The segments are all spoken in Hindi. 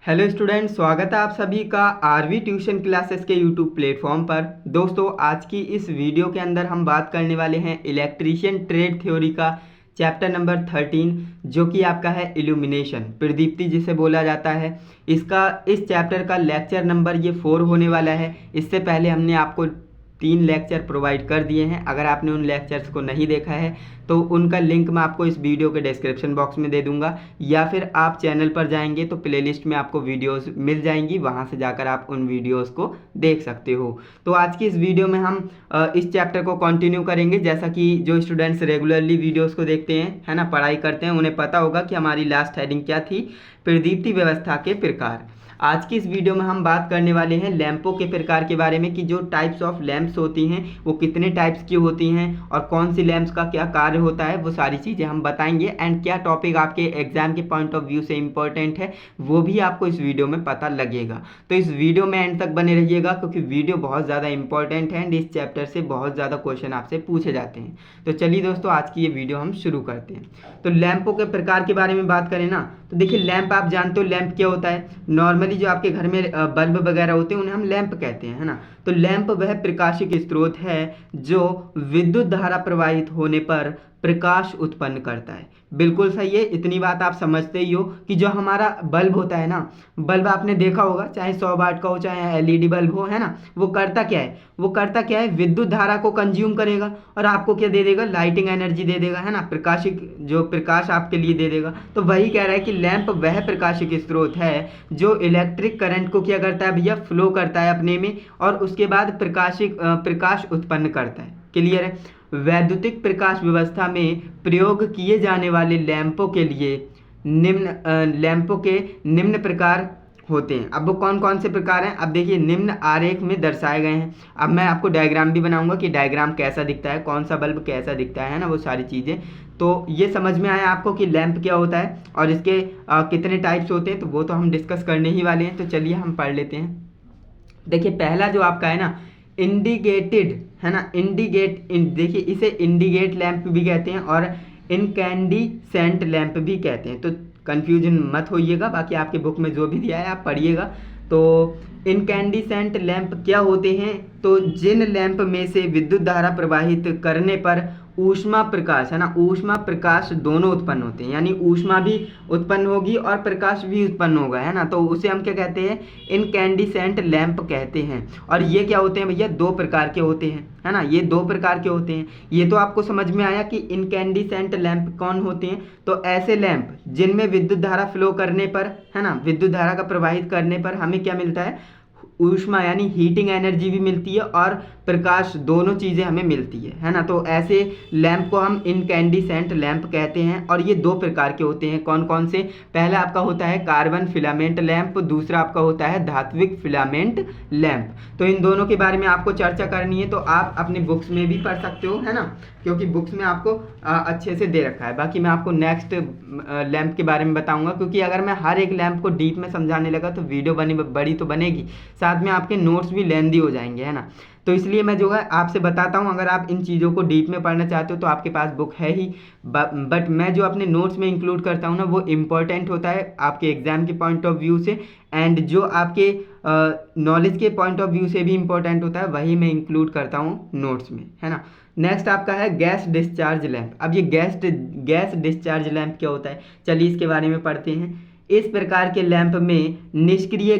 हेलो स्टूडेंट, स्वागत है आप सभी का आरवी ट्यूशन क्लासेस के यूट्यूब प्लेटफॉर्म पर। दोस्तों, आज की इस वीडियो के अंदर हम बात करने वाले हैं इलेक्ट्रीशियन ट्रेड थ्योरी का चैप्टर नंबर 13, जो कि आपका है इल्यूमिनेशन, प्रदीप्ति जिसे बोला जाता है। इस चैप्टर का लेक्चर नंबर ये 4 होने वाला है। इससे पहले हमने आपको 3 लेक्चर प्रोवाइड कर दिए हैं। अगर आपने उन लेक्चर्स को नहीं देखा है तो उनका लिंक मैं आपको इस वीडियो के डिस्क्रिप्शन बॉक्स में दे दूंगा, या फिर आप चैनल पर जाएंगे तो प्लेलिस्ट में आपको वीडियोस मिल जाएंगी, वहां से जाकर आप उन वीडियोस को देख सकते हो। तो आज की इस वीडियो में हम इस चैप्टर को कंटिन्यू करेंगे। जैसा कि जो स्टूडेंट्स रेगुलरली वीडियोस को देखते हैं, है ना, पढ़ाई करते हैं, उन्हें पता होगा कि हमारी लास्ट हेडिंग क्या थी, प्रदीप्ति व्यवस्था के प्रकार। आज की इस वीडियो में हम बात करने वाले हैं लैंपों के प्रकार के बारे में, कि जो टाइप्स ऑफ लैंप्स होती हैं वो कितने टाइप्स की होती हैं और कौन सी लैंप्स का क्या कार्य होता है, वो सारी चीज़ें हम बताएंगे। एंड क्या टॉपिक आपके एग्जाम के पॉइंट ऑफ व्यू से इंपॉर्टेंट है वो भी आपको इस वीडियो में पता लगेगा। तो इस वीडियो में एंड तक बने रहिएगा, क्योंकि वीडियो बहुत ज़्यादा इंपॉर्टेंट है एंड इस चैप्टर से बहुत ज़्यादा क्वेश्चन आपसे पूछे जाते हैं। तो चलिए दोस्तों, आज की ये वीडियो हम शुरू करते हैं। तो लैंपों के प्रकार के बारे में बात करें ना, तो देखिए, लैंप आप जानते हो लैंप क्या होता है। नॉर्मली जो आपके घर में बल्ब वगैरह होते हैं उन्हें हम लैंप कहते हैं, है ना। तो लैंप वह प्रकाशिक स्रोत है जो विद्युत धारा प्रवाहित होने पर प्रकाश उत्पन्न करता है। बिल्कुल सही है, इतनी बात आप समझते ही हो कि जो हमारा बल्ब होता है ना, बल्ब आपने देखा होगा, चाहे 100 वाट का हो चाहे एलईडी बल्ब हो, है ना, वो करता क्या है, विद्युत धारा को कंज्यूम करेगा और आपको क्या दे देगा, लाइटिंग एनर्जी दे देगा, है ना, प्रकाशिक जो प्रकाश आपके लिए दे देगा। तो वही कह रहा है कि लैंप वह प्रकाशिक स्रोत है जो इलेक्ट्रिक करंट को क्या करता है भैया, फ्लो करता है अपने में, और उसके बाद प्रकाश उत्पन्न करता है। क्लियर है। वैद्युतिक प्रकाश व्यवस्था में प्रयोग किए जाने वाले लैंपों के निम्न प्रकार होते हैं। अब वो कौन कौन से प्रकार हैं, अब देखिए निम्न आरेख में दर्शाए गए हैं। अब मैं आपको डायग्राम भी बनाऊंगा कि डायग्राम कैसा दिखता है, कौन सा बल्ब कैसा दिखता है ना, वो सारी चीज़ें। तो ये समझ में आया आपको कि लैंप क्या होता है और इसके कितने टाइप्स होते हैं, तो वो तो हम डिस्कस करने ही वाले हैं। तो चलिए हम पढ़ लेते हैं। देखिए, पहला जो आपका है ना, इंडिकेटेड, है ना, देखिए इसे इंडिकेट लैंप भी कहते हैं और इनकैंडिसेंट लैंप भी कहते हैं। तो कंफ्यूजन मत होइएगा, बाकी आपके बुक में जो भी दिया है आप पढ़िएगा। तो इनकैंडिसेंट लैंप क्या होते हैं, तो जिन लैंप में से विद्युत धारा प्रवाहित करने पर ऊष्मा प्रकाश, है ना, ऊष्मा प्रकाश दोनों उत्पन्न होते हैं, यानी ऊष्मा भी उत्पन्न होगी और प्रकाश भी उत्पन्न होगा, है ना। तो उसे हम क्या कहते हैं, इनकैंडिसेंट लैंप कहते हैं। और ये क्या होते हैं भैया, 2 प्रकार के होते हैं, है ना, ये 2 प्रकार के होते हैं। ये तो आपको समझ में आया कि इनकैंडिसेंट लैंप कौन होते हैं। तो ऐसे लैंप जिनमें विद्युत धारा फ्लो करने पर, है ना, विद्युत धारा का प्रवाहित करने पर हमें क्या मिलता है, ऊष्मा यानी हीटिंग एनर्जी भी मिलती है और प्रकाश, दोनों चीज़ें हमें मिलती है ना। तो ऐसे लैंप को हम इनकैंडिसेंट लैंप कहते हैं। और ये 2 प्रकार के होते हैं, कौन कौन से, पहला आपका होता है कार्बन फिलामेंट लैंप, दूसरा आपका होता है धात्विक फिलामेंट लैंप। तो इन दोनों के बारे में आपको चर्चा करनी है, तो आप अपने बुक्स में भी पढ़ सकते हो, है ना, क्योंकि बुक्स में आपको अच्छे से दे रखा है। बाकी मैं आपको नेक्स्ट लैंप के बारे में बताऊंगा, क्योंकि अगर मैं हर एक लैंप को डीप में समझाने लगा तो वीडियो बड़ी तो बनेगी, साथ में आपके नोट्स भी लेंदी हो जाएंगे, है ना। तो इसलिए मैं जो है आपसे बताता हूँ, अगर आप इन चीज़ों को डीप में पढ़ना चाहते हो तो आपके पास बुक है ही, बट मैं जो अपने नोट्स में इंक्लूड करता हूँ ना, वो इम्पोर्टेंट होता है आपके एग्जाम के पॉइंट ऑफ व्यू से, एंड जो आपके नॉलेज के पॉइंट ऑफ व्यू से भी इम्पोर्टेंट होता है, वही मैं इंक्लूड करता हूँ नोट्स में, है ना। नेक्स्ट आपका है गैस डिस्चार्ज लैंप। अब ये गैस डिस्चार्ज लैंप क्या होता है, चलिए इसके बारे में पढ़ते हैं। इस प्रकार के लैंप में निष्क्रिय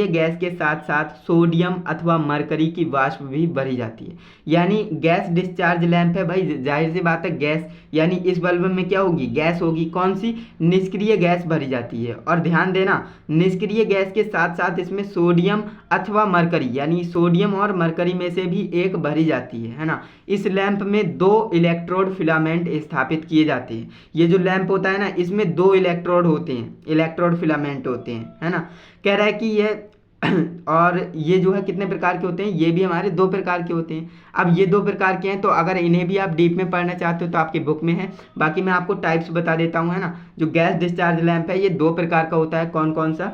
गैस के साथ साथ सोडियम अथवा मरकरी की वाष्प भी भरी जाती है। यानी गैस डिस्चार्ज लैंप है भाई, जाहिर सी बात है, गैस यानी इस बल्ब में क्या होगी, गैस होगी, कौन सी, निष्क्रिय गैस भरी जाती है। और ध्यान देना, निष्क्रिय गैस के साथ साथ इसमें सोडियम अथवा मरकरी, यानी सोडियम और मरकरी में से भी एक भरी जाती है ना। इस लैंप में 2 इलेक्ट्रोड फिलामेंट स्थापित किए जाते हैं। ये जो लैंप होता है ना, इसमें 2 इलेक्ट्रोड होते हैं, इलेक्ट्रोड फिलामेंट होते हैं, है ना। कह रहा है कि ये और ये जो है कितने प्रकार के होते हैं, ये भी हमारे 2 प्रकार के होते हैं। अब ये 2 प्रकार के हैं, तो अगर इन्हें भी आप डीप में पढ़ना चाहते हो तो आपके बुक में है, बाकी मैं आपको टाइप्स बता देता हूँ, है ना। जो गैस डिस्चार्ज लैंप है ये 2 प्रकार का होता है, कौन कौन सा,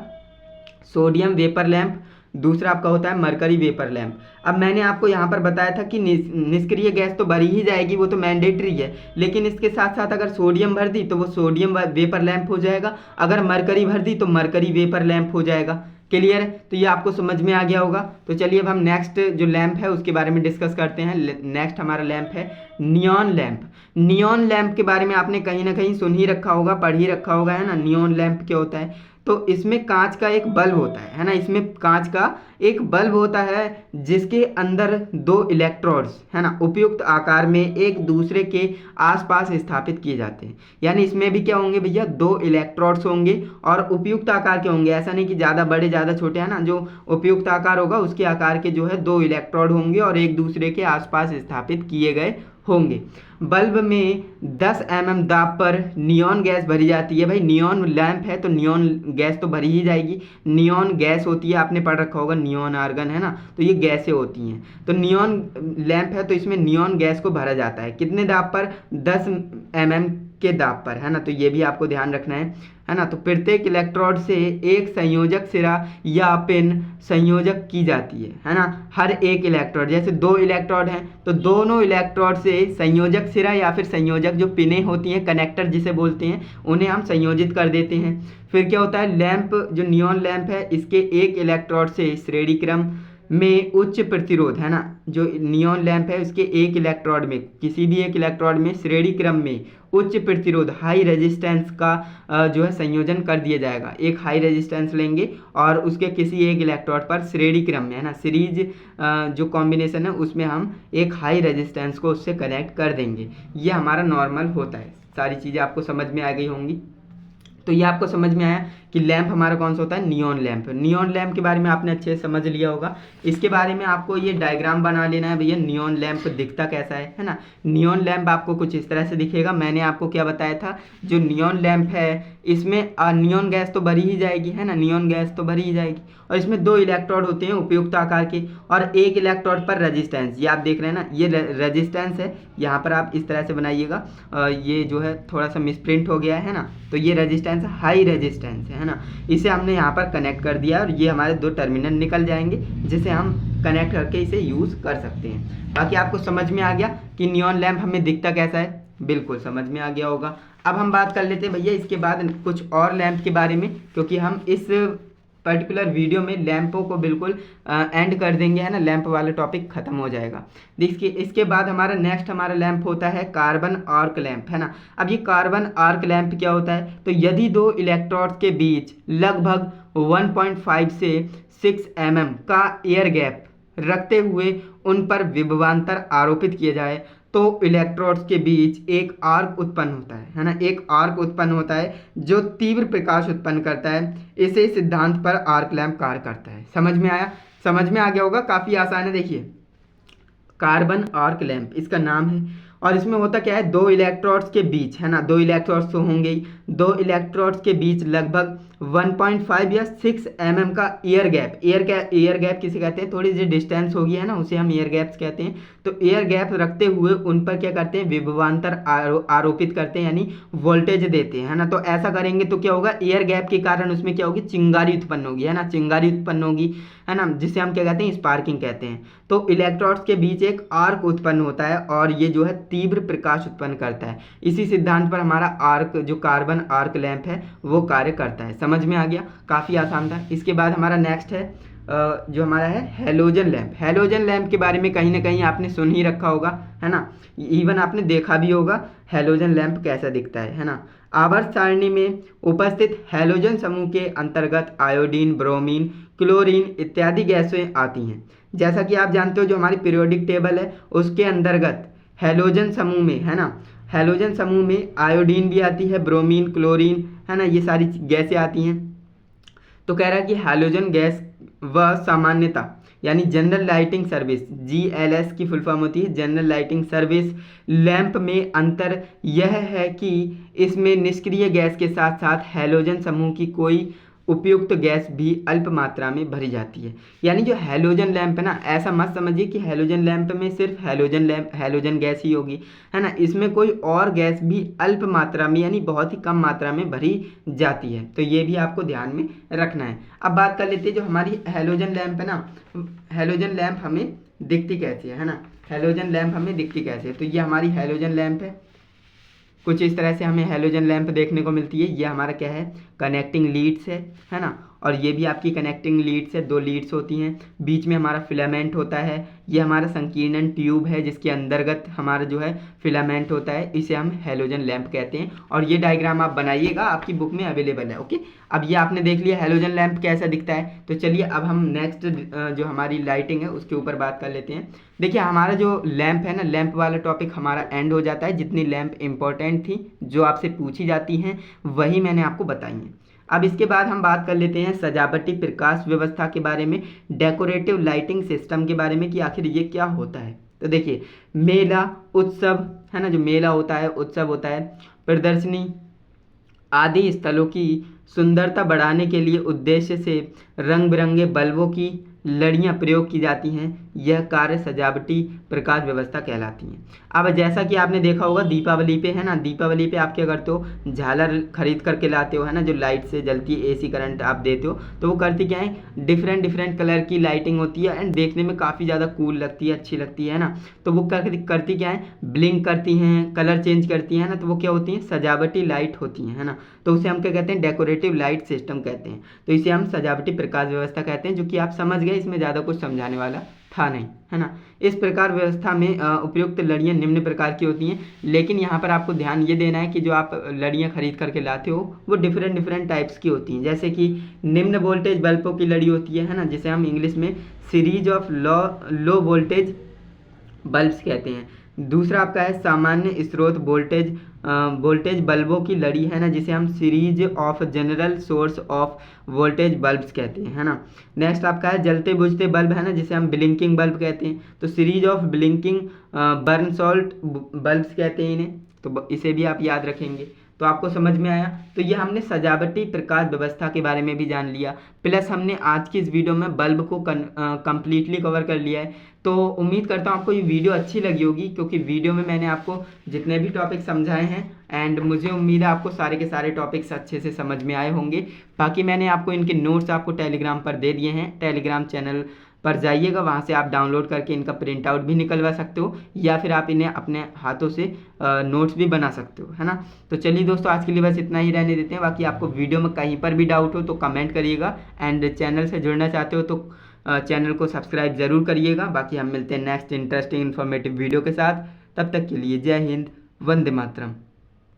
सोडियम वेपर लैंप, दूसरा आपका होता है मरकरी वेपर लैंप। अब मैंने आपको यहाँ पर बताया था कि निष्क्रिय गैस तो भरी ही जाएगी, वो तो मैंडेटरी है, लेकिन इसके साथ साथ अगर सोडियम भर दी तो वो सोडियम वेपर लैंप हो जाएगा, अगर मरकरी भर दी तो मरकरी वेपर लैंप हो जाएगा। क्लियर है? तो ये आपको समझ में आ गया होगा। तो चलिए अब हम नेक्स्ट जो लैंप है उसके बारे में डिस्कस करते हैं। नेक्स्ट हमारा लैंप है नियॉन लैंप। नियॉन लैंप के बारे में आपने कहीं ना कहीं सुन ही रखा होगा, पढ़ ही रखा होगा, है ना। नियॉन लैंप क्या होता है? तो इसमें कांच का एक बल्ब होता है ना, इसमें कांच का एक बल्ब होता है जिसके अंदर दो इलेक्ट्रोड्स, है ना, उपयुक्त आकार में एक दूसरे के आसपास स्थापित किए जाते हैं। यानी इसमें भी क्या होंगे भैया, दो इलेक्ट्रोड्स होंगे और उपयुक्त आकार के होंगे। ऐसा नहीं कि ज़्यादा बड़े ज़्यादा छोटे, है ना। जो उपयुक्त आकार होगा उसके आकार के जो है दो इलेक्ट्रोड होंगे और एक दूसरे के आसपास स्थापित किए गए होंगे। बल्ब में 10 mm दाब पर नियॉन गैस भरी जाती है। भाई नियॉन लैंप है तो नियॉन गैस तो भरी ही जाएगी। नियॉन गैस होती है, आपने पढ़ रखा होगा, नियॉन आर्गन, है ना। तो ये गैसें होती हैं। तो नियॉन लैंप है तो इसमें नियॉन गैस को भरा जाता है। कितने दाब पर? 10 mm के दाब पर, है ना। तो ये भी आपको ध्यान रखना है ना। तो प्रत्येक इलेक्ट्रोड से एक संयोजक सिरा या पिन संयोजक की जाती है ना। हर एक इलेक्ट्रोड, जैसे दो इलेक्ट्रोड हैं तो दोनों इलेक्ट्रोड से संयोजक सिरा या फिर संयोजक जो पिनें होती हैं, कनेक्टर जिसे बोलते हैं, उन्हें हम संयोजित कर देते हैं। फिर क्या होता है, लैंप जो नियॉन लैंप है इसके एक इलेक्ट्रोड से श्रेणी क्रम में उच्च प्रतिरोध, है ना। जो नियॉन लैंप है उसके एक इलेक्ट्रोड में, किसी भी एक इलेक्ट्रोड में श्रेणी क्रम में उच्च प्रतिरोध, हाई रेजिस्टेंस का जो है संयोजन कर दिया जाएगा। एक हाई रेजिस्टेंस लेंगे और उसके किसी एक इलेक्ट्रोड पर श्रेणी क्रम में, है ना, सीरीज जो कॉम्बिनेशन है उसमें हम एक हाई रेजिस्टेंस को उससे कनेक्ट कर देंगे। ये हमारा नॉर्मल होता है। सारी चीज़ें आपको समझ में आ गई होंगी। तो ये आपको समझ में आया कि लैंप हमारा कौन सा होता है, नियॉन लैंप। नियॉन लैंप के बारे में आपने अच्छे से समझ लिया होगा। इसके बारे में आपको ये डायग्राम बना लेना है भैया, नियॉन लैंप दिखता कैसा है ना। नियॉन लैंप आपको कुछ इस तरह से दिखेगा। मैंने आपको क्या बताया था, जो नियॉन लैंप है इसमें नियॉन गैस तो भरी ही जाएगी, है ना, नियॉन गैस तो भरी ही जाएगी। और इसमें दो इलेक्ट्रोड होते हैं उपयुक्त आकार के और एक इलेक्ट्रोड पर रेजिस्टेंस, ये आप देख रहे हैं ना, ये रेजिस्टेंस है। यहाँ पर आप इस तरह से बनाइएगा, ये जो है थोड़ा सा मिसप्रिंट हो गया है ना। तो ये रेजिस्टेंस हाई रेजिस्टेंस है ना। इसे हमने यहाँ पर कनेक्ट कर दिया और ये हमारे दो टर्मिनल निकल जाएंगे जिसे हम कनेक्ट करके इसे यूज़ कर सकते हैं। बाकी आपको समझ में आ गया कि नियॉन लैंप हमें दिखता कैसा है, बिल्कुल समझ में आ गया होगा। अब हम बात कर लेते हैं भैया इसके बाद कुछ और लैंप के बारे में, क्योंकि हम इस पर्टिकुलर वीडियो में लैंपों को बिल्कुल एंड कर देंगे, है ना। लैंप वाला टॉपिक खत्म हो जाएगा। देखिए इसके बाद हमारा नेक्स्ट हमारा लैंप होता है कार्बन आर्क लैंप, है ना। अब ये कार्बन आर्क लैंप क्या होता है, तो यदि दो इलेक्ट्रोड्स के बीच लगभग 1.5 से 6 mm का एयर गैप रखते हुए उन पर विभवांतर आरोपित किया जाए तो इलेक्ट्रोड्स के बीच एक आर्क उत्पन्न होता है ना। एक आर्क उत्पन्न होता है जो तीव्र प्रकाश उत्पन्न करता है। इसे सिद्धांत पर आर्क लैंप कार्य करता है। समझ में आया? समझ में आ गया होगा, काफ़ी आसान है। देखिए कार्बन आर्क लैंप इसका नाम है और इसमें होता क्या है, दो इलेक्ट्रोड्स के बीच, है ना, दो इलेक्ट्रोड्स तो होंगे ही, दो इलेक्ट्रोड्स के बीच लगभग 1.5 या 6 mm का एयर गैप। एयर गैप किसे कहते हैं, थोड़ी सी डिस्टेंस होगी, है ना, उसे हम एयर गैप्स कहते हैं। तो एयर गैप रखते हुए उन पर क्या करते हैं, विभवांतर आरोपित करते हैं, यानी वोल्टेज देते हैं, है ना। तो ऐसा करेंगे तो क्या होगा, एयर गैप के कारण उसमें क्या होगी, चिंगारी उत्पन्न होगी, है ना, चिंगारी उत्पन्न होगी, है ना, जिसे हम क्या कहते हैं, स्पार्किंग कहते हैं। तो इलेक्ट्रोड्स के बीच एक आर्क उत्पन्न होता है और ये जो है तीव्र प्रकाश उत्पन्न करता है। इसी सिद्धांत पर हमारा आर्क जो कार्बन आर्क लैंप है वो कार्य करता है। समझ में आ गया, काफ़ी आसान था। इसके बाद हमारा नेक्स्ट है जो हमारा है हैलोजन लैंप। हैलोजन लैंप के बारे में कहीं ना कहीं आपने सुन ही रखा होगा, है ना, इवन आपने देखा भी होगा हैलोजन लैंप कैसा दिखता है ना। आवर्त सारणी में उपस्थित हैलोजन समूह के अंतर्गत आयोडीन, ब्रोमीन, क्लोरीन इत्यादि गैसें आती हैं। जैसा कि आप जानते हो जो हमारी पीरियोडिक टेबल है उसके अंतर्गत हैलोजन समूह में, है ना, हैलोजन समूह में आयोडीन भी आती है, ब्रोमीन, क्लोरीन, है ना, ये सारी गैसें आती हैं। तो कह रहा है कि हैलोजन गैस व सामान्यता यानी जनरल लाइटिंग सर्विस, GLS की फुल फॉर्म होती है जनरल लाइटिंग सर्विस लैंप में अंतर यह है कि इसमें निष्क्रिय गैस के साथ साथ हैलोजन समूह की कोई उपयुक्त गैस भी अल्प मात्रा में भरी जाती है। यानी जो हैलोजन लैंप है ना, ऐसा मत समझिए कि हैलोजन लैंप में सिर्फ हैलोजन गैस ही होगी, है ना, इसमें कोई और गैस भी अल्प मात्रा में यानी बहुत ही कम मात्रा में भरी जाती है। तो ये भी आपको ध्यान में रखना है। अब बात कर लेते हैं जो हमारी हैलोजन लैंप है ना, हैलोजन लैंप हमें दिखती कैसे है ना, हैलोजन लैंप हमें दिखती कैसे है। तो ये हमारी हैलोजन लैंप है, कुछ इस तरह से हमें हैलोजन लैंप देखने को मिलती है। ये हमारा क्या है, कनेक्टिंग लीड्स है ना, और ये भी आपकी कनेक्टिंग लीड्स है, 2 लीड्स होती हैं, बीच में हमारा फिलामेंट होता है। ये हमारा संकीर्णन ट्यूब है जिसके अंतर्गत हमारा जो है फिलामेंट होता है, इसे हम हैलोजन लैंप कहते हैं। और ये डायग्राम आप बनाइएगा, आपकी बुक में अवेलेबल है। ओके, अब ये आपने देख लिया हैलोजन लैंप कैसा दिखता है। तो चलिए अब हम नेक्स्ट जो हमारी लाइटिंग है उसके ऊपर बात कर लेते हैं। देखिए हमारा जो लैंप है ना, लैंप वाला टॉपिक हमारा एंड हो जाता है। जितनी लैंप इंपॉर्टेंट थी जो आपसे पूछी जाती हैं वही मैंने आपको बताई हैं। अब इसके बाद हम बात कर लेते हैं सजावटी प्रकाश व्यवस्था के बारे में, डेकोरेटिव लाइटिंग सिस्टम के बारे में कि आखिर ये क्या होता है। तो देखिए मेला उत्सव है ना, जो मेला होता है, उत्सव होता है, प्रदर्शनी आदि स्थलों की सुंदरता बढ़ाने के लिए उद्देश्य से रंग बिरंगे बल्बों की लड़ियाँ प्रयोग की जाती हैं। यह कार्य सजावटी प्रकाश व्यवस्था कहलाती हैं। अब जैसा कि आपने देखा होगा दीपावली पे है ना, दीपावली पे आप क्या करते हो, झालर खरीद करके लाते हो है ना, जो लाइट से जलती है, AC करंट आप देते हो, तो वो करती क्या है, डिफरेंट कलर की लाइटिंग होती है एंड देखने में काफ़ी ज़्यादा कूल लगती है, अच्छी लगती है ना। तो वो करती क्या है, ब्लिंक करती हैं, कलर चेंज करती हैं ना, तो वो क्या होती हैं, सजावटी लाइट होती हैं, है ना। तो उसे हम क्या कहते हैं, डेकोरेटिव लाइट सिस्टम कहते हैं। तो इसे हम सजावटी प्रकाश व्यवस्था कहते हैं, जो कि आप समझ गए, इसमें ज़्यादा कुछ समझाने वाला था नहीं, है ना। इस प्रकार व्यवस्था में उपयुक्त लड़ियाँ निम्न प्रकार की होती हैं, लेकिन यहाँ पर आपको ध्यान ये देना है कि जो आप लड़ियाँ खरीद करके लाते हो वो डिफरेंट टाइप्स की होती हैं। जैसे कि निम्न वोल्टेज बल्बों की लड़ी होती है ना, जिसे हम इंग्लिश में series of low voltage bulbs कहते हैं। दूसरा आपका है सामान्य स्रोत वोल्टेज बल्बों की लड़ी है ना, जिसे हम series of general source of voltage bulbs कहते हैं, है ना। नेक्स्ट आपका है जलते बुझते बल्ब है ना, जिसे हम ब्लिंकिंग बल्ब कहते हैं। तो series of blinking burn salt bulbs कहते हैं इन्हें, तो इसे भी आप याद रखेंगे। तो आपको समझ में आया। तो ये हमने सजावटी प्रकाश व्यवस्था के बारे में भी जान लिया, प्लस हमने आज की इस वीडियो में बल्ब को कम्प्लीटली कवर कर लिया है। तो उम्मीद करता हूँ आपको ये वीडियो अच्छी लगी होगी, क्योंकि वीडियो में मैंने आपको जितने भी टॉपिक समझाए हैं एंड मुझे उम्मीद है आपको सारे के सारे टॉपिक्स अच्छे से समझ में आए होंगे। बाकी मैंने आपको इनके नोट्स आपको टेलीग्राम पर दे दिए हैं, टेलीग्राम चैनल पर जाइएगा, वहाँ से आप डाउनलोड करके इनका प्रिंट आउट भी निकलवा सकते हो, या फिर आप इन्हें अपने हाथों से नोट्स भी बना सकते हो, है ना। तो चलिए दोस्तों, आज के लिए बस इतना ही रहने देते हैं। बाकी आपको वीडियो में कहीं पर भी डाउट हो तो कमेंट करिएगा, एंड चैनल से जुड़ना चाहते हो तो चैनल को सब्सक्राइब ज़रूर करिएगा। बाकी हम मिलते हैं नेक्स्ट इंटरेस्टिंग इन्फॉर्मेटिव वीडियो के साथ। तब तक के लिए जय हिंद, वंदे मातरम।